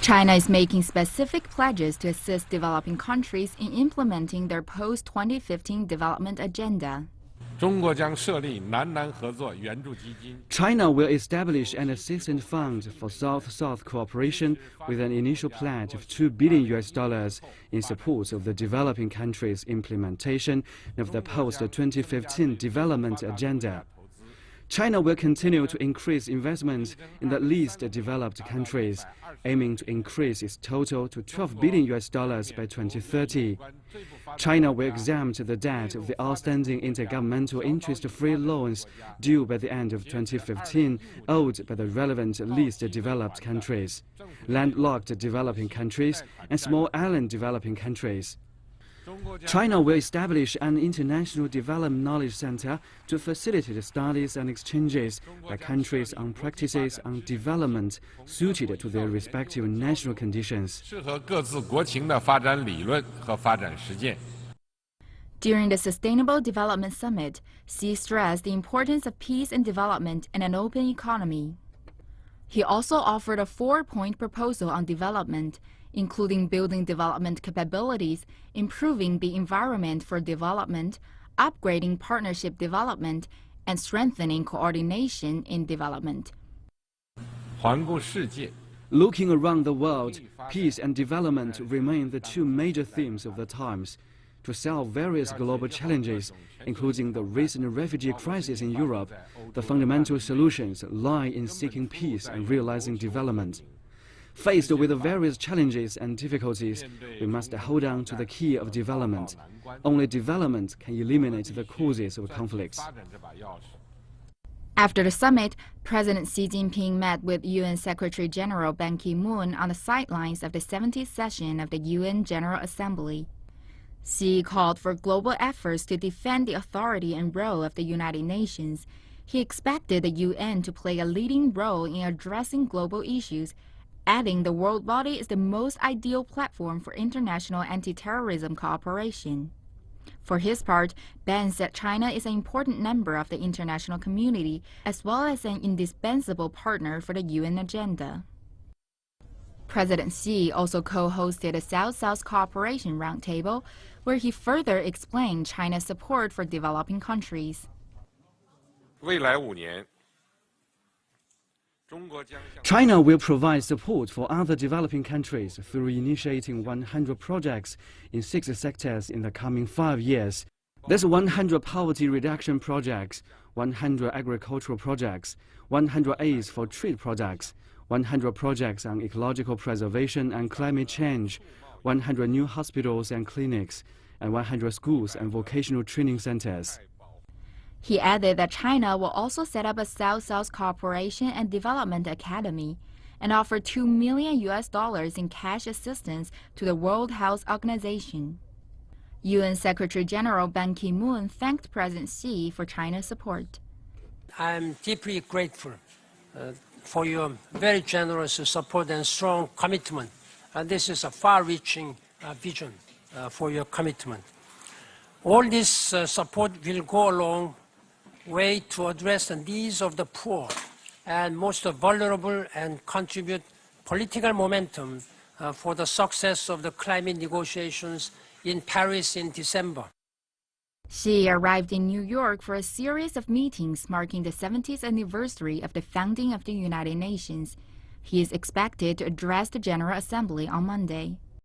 China is making specific pledges to assist developing countries in implementing their post-2015 development agenda. China will establish an assistance fund for South-South cooperation with an initial pledge of $2 billion in support of the developing countries' implementation of the post-2015 development agenda. China will continue to increase investment in the least developed countries, aiming to increase its total to $12 billion by 2030. China will exempt the debt of the outstanding intergovernmental interest-free loans due by the end of 2015 owed by the relevant least developed countries, landlocked developing countries, and small island developing countries. China will establish an international development knowledge center to facilitate studies and exchanges by countries on practices on development suited to their respective national conditions. During the Sustainable Development Summit, Xi stressed the importance of peace and development and an open economy. He also offered a 4-point proposal on development, including building development capabilities, improving the environment for development, upgrading partnership development, and strengthening coordination in development. Looking around the world, peace and development remain the two major themes of the times. To solve various global challenges, including the recent refugee crisis in Europe, the fundamental solutions lie in seeking peace and realizing development. Faced with the various challenges and difficulties, we must hold on to the key of development. Only development can eliminate the causes of conflicts. After the summit, President Xi Jinping met with UN Secretary General Ban Ki-moon on the sidelines of the 70th session of the UN General Assembly. Xi called for global efforts to defend the authority and role of the United Nations. He expected the UN to play a leading role in addressing global issues, adding the world body is the most ideal platform for international anti-terrorism cooperation. For his part, Ban said China is an important member of the international community, as well as an indispensable partner for the UN agenda. President Xi also co-hosted a South-South Cooperation Roundtable, where he further explained China's support for developing countries. China will provide support for other developing countries through initiating 100 projects in 6 sectors in the coming 5 years. There's 100 poverty reduction projects, 100 agricultural projects, 100 aids for trade projects, 100 projects on ecological preservation and climate change, 100 new hospitals and clinics, and 100 schools and vocational training centers. He added that China will also set up a South-South Cooperation and Development Academy and offer $2 million in cash assistance to the World Health Organization. UN Secretary General Ban Ki-moon thanked President Xi for China's support. I am deeply grateful for your very generous support and strong commitment. This is a far-reaching vision for your commitment. All this support will go a long way to address the needs of the poor and most vulnerable and contribute political momentum for the success of the climate negotiations in Paris in December. Xi arrived in New York for a series of meetings marking the 70th anniversary of the founding of the United Nations. He is expected to address the General Assembly on Monday.